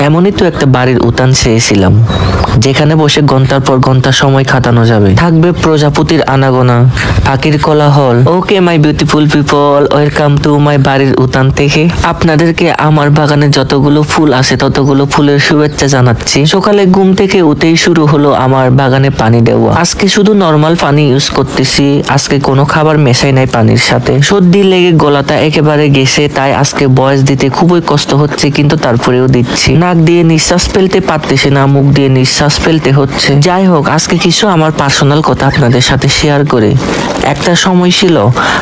এমনই তো একটা বাড়ির উতান চেয়েছিলাম, যেখানে বসে ঘন্টার পর ঘন্টা সময় কাটানো যাবে, থাকবে প্রজাপতির আনাগোনা, পাখির কোলাহল। Okay my beautiful people, welcome to my বাড়ির উতান থেকে আপনাদেরকে আমার বাগানে যতগুলো ফুল আছে ততগুলো ফুলের শুভেচ্ছা জানাচ্ছি। সকালে ঘুম থেকে উঠেই শুরু হলো আমার বাগানে পানি দেওয়া। আজকে শুধু নর্মাল পানি ইউজ করতেছি, আজকে কোনো খাবার মেশাই নাই পানির সাথে। সর্দি লেগে গলাটা একেবারে গেছে, তাই আজকে ভয়েস দিতে খুবই কষ্ট হচ্ছে, কিন্তু তারপরেও দিচ্ছি। নাক দিয়ে নিঃশ্বাস ফেলতে পারতেছি না, মুখ দিয়ে নিঃশ্বাস ফেলতে হচ্ছে। যাই হোক, আজকে কিছু আমার পার্সোনাল কথা আপনাদের সাথে শেয়ার করে। একটা সময় ছিল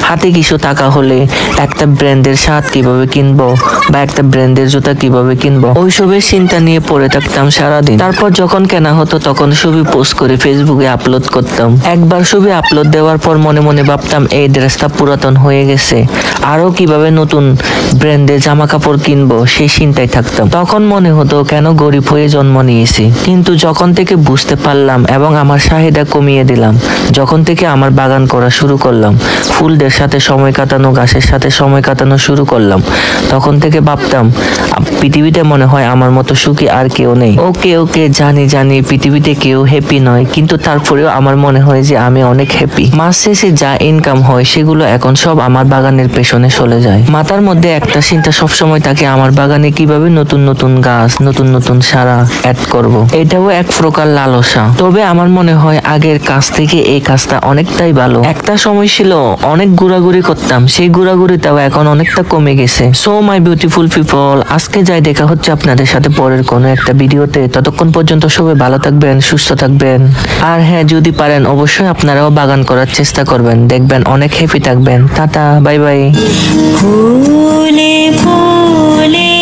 হাতে কিছু টাকা হলে একটা ব্র্যান্ডের শার্ট কিভাবে কিনবো বা একটা ব্র্যান্ডের জুতা কিভাবে কিনবো, ওইসবের চিন্তা নিয়ে পড়ে থাকতাম সারাদিন। তারপর যখন কেনা হতো তখন ছবি পোস্ট করে ফেসবুকে আপলোড করতাম। একবার ছবি আপলোড দেওয়ার পর মনে মনে ভাবতাম এই ড্রেসটা পুরাতন হয়ে গেছে, আরো কিভাবে নতুন ব্র্যান্ডের জামা কাপড় কিনবো সেই চিন্তায় থাকতাম। তখন মনে হতো কেন গরিব হয়ে জন্ম নিয়েছি। কিন্তু যখন থেকে বুঝতে পারলাম এবং আমার চাহিদা কমিয়ে দিলাম, যখন থেকে আমার বাগান করা শুরু করলাম, ফুলদের সাথে সময় কাটানো, গাছের সাথে সময় কাটানো শুরু করলাম, তখন থেকে ভাবতাম পৃথিবীতে মনে হয় আমার মতো সুখী আর কেউ নেই। ওকে ওকে, জানি পৃথিবীতে কেউ হ্যাপি নয়, কিন্তু তারপরেও আমার মনে হয় যে আমি অনেক হ্যাপি। মাস শেষে যা ইনকাম হয় সেগুলো এখন সব আমার বাগানের পেছনে চলে যায়। মাথার মধ্যে একটা চিন্তা সবসময় থাকে, আমার বাগানে কিভাবে নতুন নতুন গাছ, নতুন নতুন সারা অ্যাড করব। এটাও এক প্রকার লালসা। তবে আমার মনে হয় আগের কাজ থেকে এই কাজটা অনেকটাই ভালো। একটা সময় ছিল অনেক ঘোরাঘুরি করতাম, সেই ঘোরাঘুরিটাও এখন অনেকটা কমে গেছে। সো মাই বিউটিফুল পিপল, আজকে যাই দেখা হচ্ছে আপনাদের সাথে পরের কোনো একটা ভিডিওতে। ততক্ষণ পর্যন্ত সবাই ভালো থাকবেন, সুস্থ থাকবেন। আর হ্যাঁ, যদি পারেন অবশ্যই আপনারাও বাগান করার চেষ্টা করবেন, দেখবেন অনেক হ্যাপি থাকবেন। Tata, bye bye. ফুলে ফুলে